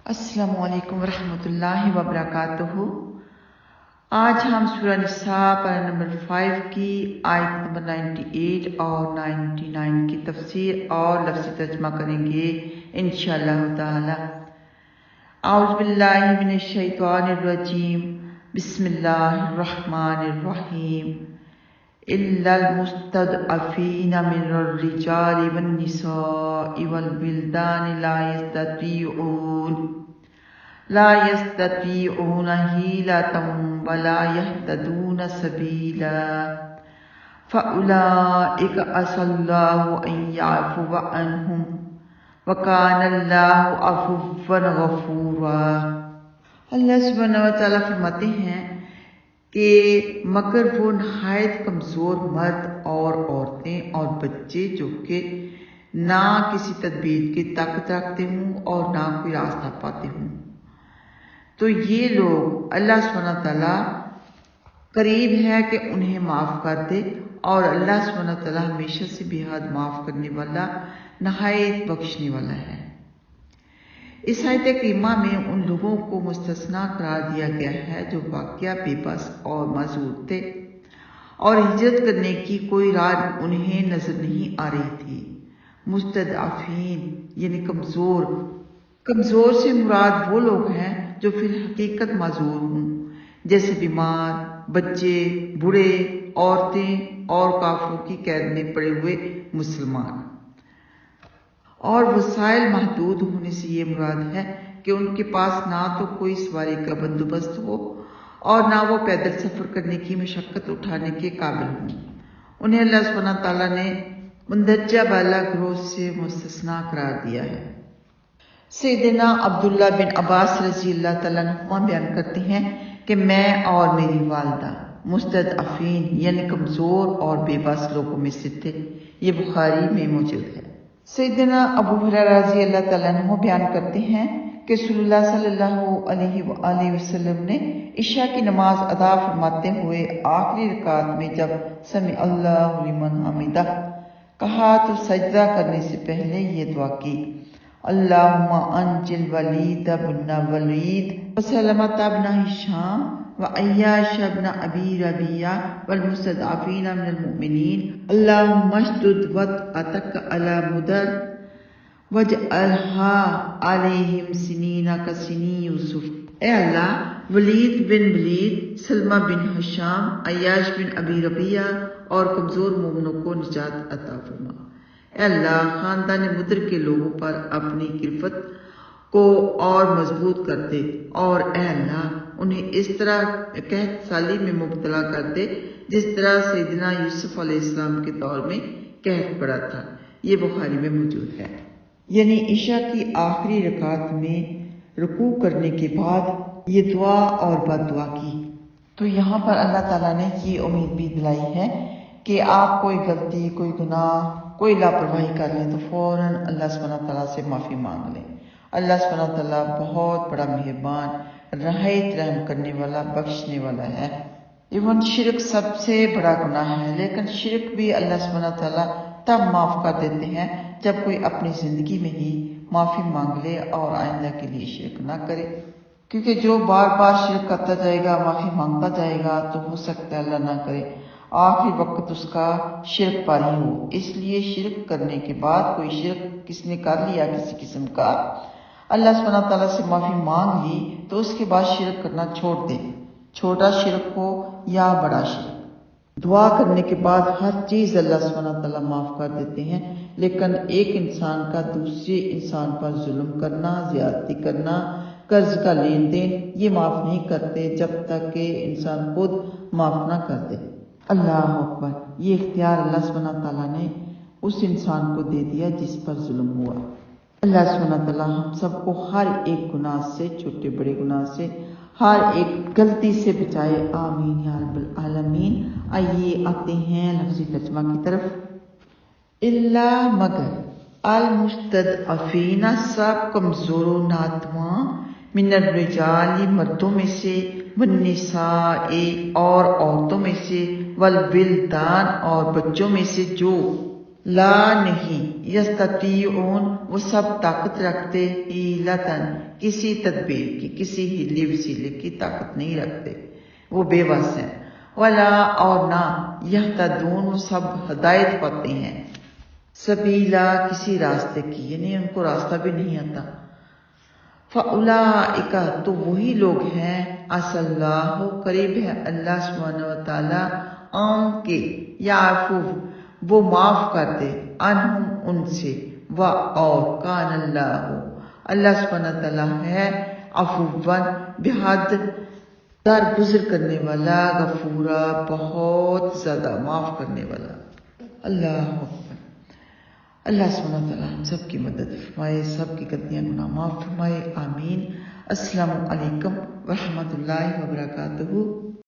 السلام علیکم ورحمۃ اللہ وبرکاتہ۔ آج ہم سورہ نساء پارہ نمبر 5 کی آیت نمبر 98 اور 99 کی تفسیر اور لفظی ترجمہ کریں گے انشاءاللہ تعالی۔ اعوذ باللہ من الشیطان الرجیم، بسم اللہ الرحمن الرحیم۔ الا المستضعفین من الرجال والنساء والولدان لا يستطيعون حيلة ولا يهتدون سبيلا فأولئك عسى الله أن يعفو عنهم وكان الله عفوا غفورا۔ اللہ سبحانہ وتعالیٰ فرماتے ہیں کہ مگر وہ نہایت کمزور مرد اور عورتیں اور بچے جو کہ نہ کسی تدبیر کی طاقت رکھتے ہوں اور نہ کوئی راستہ پاتے ہوں، تو یہ لوگ اللہ سبحانہ تعالیٰ قریب ہے کہ انہیں معاف کر دے، اور اللہ سبحانہ تعالیٰ ہمیشہ سے بے حد معاف کرنے والا، نہایت بخشنے والا ہے۔ اس آیت کریمہ میں ان لوگوں کو مستثنیٰ قرار دیا گیا ہے جو واقعہ بے بس اور معذور تھے اور ہجرت کرنے کی کوئی راہ انہیں نظر نہیں آ رہی تھی۔ مستضعفین یعنی کمزور سے مراد وہ لوگ ہیں جو فی الحقیقت معذور ہوں، جیسے بیمار، بچے، بوڑھے، عورتیں اور کافروں کی قید میں پڑے ہوئے مسلمان۔ اور وسائل محدود ہونے سے یہ مراد ہے کہ ان کے پاس نہ تو کوئی سواری کا بندوبست ہو اور نہ وہ پیدل سفر کرنے کی مشقت اٹھانے کے قابل ہوں۔ انہیں اللہ سبحانہ تعالیٰ نے مندرجہ بالا گروہ سے مستثنیٰ قرار دیا ہے۔ سیدنا عبداللہ بن عباس رضی اللہ تعالیٰ عنہ بیان کرتے ہیں کہ میں اور میری والدہ مستضعفین یعنی کمزور اور بے بس لوگوں میں سے تھے۔ یہ بخاری میں موجود ہے۔ سیدنا ابو ہریرہ رضی اللہ تعالیٰ عنہ بیان کرتے ہیں کہ رسول اللہ صلی اللہ علیہ وآلہ وسلم نے عشاء کی نماز ادا فرماتے ہوئے آخری رکعت میں جب سمع اللہ لمن حمدہ کہا تو سجدہ کرنے سے پہلے یہ دعا کی: اللہم انجل ولید بن ولید وسلمۃ بن ہشام وعیاش بن ابی ربیعہ والمستضعفین من المؤمنین اللہم اشدد وطأتک علی مدر واجعلها علیہم سنین کسنی یوسف۔ اے اللہ، ولید بن ولید، سلمہ بن ہشام، عیاش بن ابی ربیعہ اور کمزور مومنوں کو نجات عطا فرما۔ اے اللہ، خاندان مدر کے لوگوں پر اپنی گرفت کو اور مضبوط کر دے، اور اے اللہ انہیں اس طرح قحط سالی میں مبتلا کر دے جس طرح سیدنا یوسف علیہ السلام کے دور میں قحط پڑا تھا۔ یہ بخاری میں موجود ہے۔ یعنی عشاء کی آخری رکعت میں رکوع کرنے کے بعد یہ دعا اور بد دعا کی۔ تو یہاں پر اللہ تعالیٰ نے یہ امید بھی دلائی ہے کہ آپ کوئی غلطی، کوئی گناہ، کوئی لاپرواہی کر لیں تو فوراً اللہ سبحانہ تعالیٰ سے معافی مانگ لیں۔ اللہ سبحانہ تعالیٰ بہت بڑا مہربان، نہایت رحم کرنے والا، بخشنے والا ہے۔ ایون شرک سب سے بڑا گناہ ہے، لیکن شرک بھی اللہ سبحانہ تعالیٰ تب معاف کر دیتے ہیں جب کوئی اپنی زندگی میں ہی معافی مانگ لے اور آئندہ کے لیے شرک نہ کرے، کیونکہ جو بار بار شرک کرتا جائے گا، معافی مانگتا جائے گا، تو ہو سکتا ہے اللہ نہ کرے، آخری وقت اس کا شرک پاری ہو۔ اس لیے شرک کرنے کے بعد کوئی شرک کس نے کر لیا کسی قسم کا، اللہ سبحانہ تعالیٰ سے معافی مانگ لی تو اس کے بعد شرک کرنا چھوڑ دے، چھوٹا شرک ہو یا بڑا شرک۔ دعا کرنے کے بعد ہر چیز اللہ سبحانہ تعالیٰ معاف کر دیتے ہیں، لیکن ایک انسان کا دوسرے انسان پر ظلم کرنا، زیادتی کرنا، قرض کا لین دین، یہ معاف نہیں کرتے جب تک کہ انسان خود معاف نہ کر دے۔ اللہ اکبر! یہ اختیار اللہ سبحانہ تعالیٰ نے اس انسان کو دے دیا جس پر ظلم ہوا۔ اللہ سبحانہ تعالیٰ ہم سب کو ہر ایک گناہ سے، چھوٹے بڑے گناہ سے، ہر ایک غلطی سے بچائے، آمین یا رب العالمین۔ آئیے آتے ہیں لفظی ترجمہ کی طرف۔ اللہ مگر، المستضعفین سب کمزور و ناتواں، من الرجال مردوں میں سے، والنساء اور عورتوں میں سے، والولدان اور بچوں میں سے جو لا نہیں، یستطیعون وہ سب طاقت رکھتے حیلتن کسی تدبیر کی، کسی ہیلے وسیلے کی طاقت نہیں رکھتے، وہ بے بس ہیں، ولا اور نہ یہتدون وہ سب ہدایت پاتے ہیں، سبیلا کسی راستے کی، یعنی ان کو راستہ بھی نہیں آتا، فاولئک تو وہی لوگ ہیں، عسى اللہ قریب ہے اللہ سبحانہ وتعالی ان کے، یعفو وہ معاف کر دے، عنہم ان سے، اور کان اللہ سبحانہ وتعالی ہے عفواً بحد درگزر کرنے والا، غفورا بہت زیادہ معاف کرنے والا۔ اللہ اکبر۔ اللہ سبحانہ وتعالی ہم سب کی مدد فرمائے، سب کی غلطیاں گناہ معاف فرمائے، آمین۔ السلام علیکم ورحمۃ اللہ وبرکاتہ۔